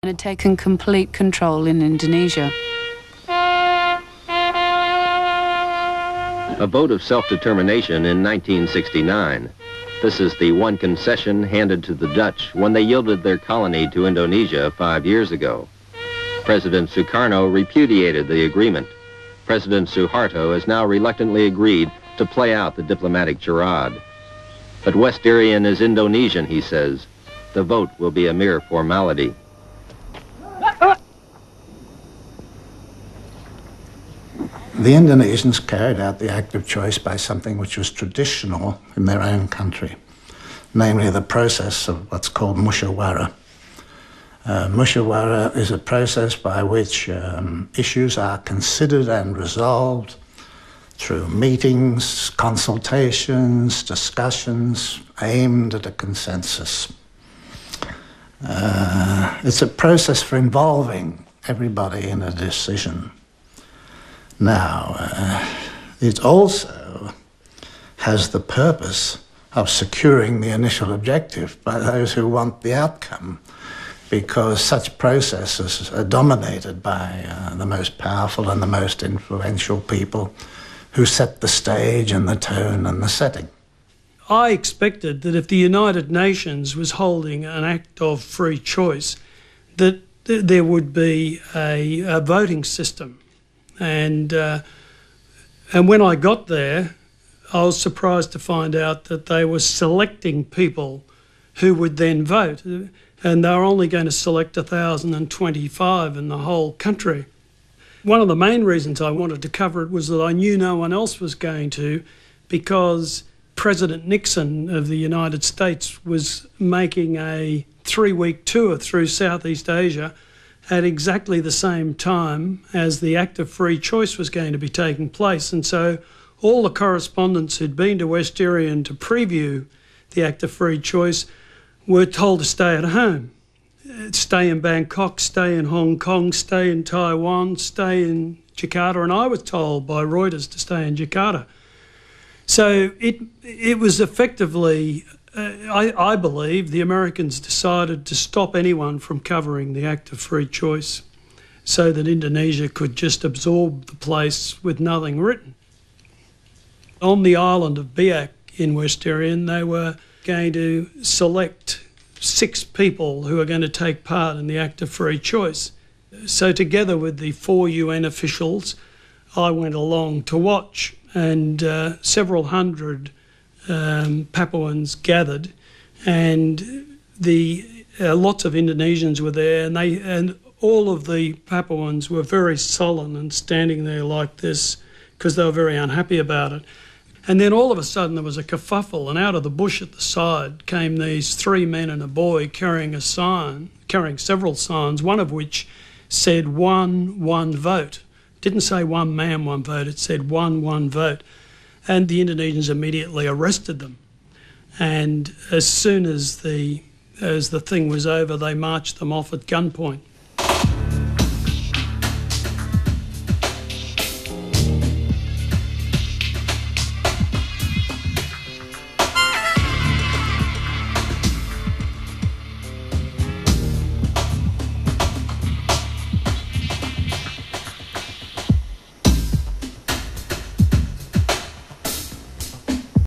had taken complete control in Indonesia. A vote of self-determination in 1969. This is the one concession handed to the Dutch when they yielded their colony to Indonesia 5 years ago. President Sukarno repudiated the agreement. President Suharto has now reluctantly agreed to play out the diplomatic charade. But West Irian is Indonesian, he says. The vote will be a mere formality. The Indonesians carried out the act of choice by something which was traditional in their own country, namely the process of what's called musyawarah. Musyawarah is a process by which issues are considered and resolved through meetings, consultations, discussions aimed at a consensus. It's a process for involving everybody in a decision. Now, it also has the purpose of securing the initial objective by those who want the outcome, because such processes are dominated by the most powerful and the most influential people who set the stage and the tone and the setting. I expected that if the United Nations was holding an act of free choice, that there would be a voting system. And when I got there, I was surprised to find out that they were selecting people who would then vote. And they were only going to select 1,025 in the whole country. One of the main reasons I wanted to cover it was that I knew no one else was going to, because President Nixon of the United States was making a 3-week tour through Southeast Asia at exactly the same time as the Act of Free Choice was going to be taking place. And so all the correspondents who'd been to West Irian to preview the Act of Free Choice were told to stay at home. Stay in Bangkok, stay in Hong Kong, stay in Taiwan, stay in Jakarta, and I was told by Reuters to stay in Jakarta. So it was effectively, I believe, the Americans decided to stop anyone from covering the Act of Free Choice so that Indonesia could just absorb the place with nothing written. On the island of Biak in West Irian, they were going to select 6 people who are going to take part in the Act of Free Choice. So together with the 4 UN officials, I went along to watch, and several hundred Papuans gathered, and lots of Indonesians were there, and all of the Papuans were very sullen and standing there like this because they were very unhappy about it. And then all of a sudden there was a kerfuffle, and out of the bush at the side came these 3 men and a boy carrying a sign, carrying several signs, one of which said one vote. Didn't say one man, one vote, it said one vote. And the Indonesians immediately arrested them. And as soon as the thing was over, they marched them off at gunpoint.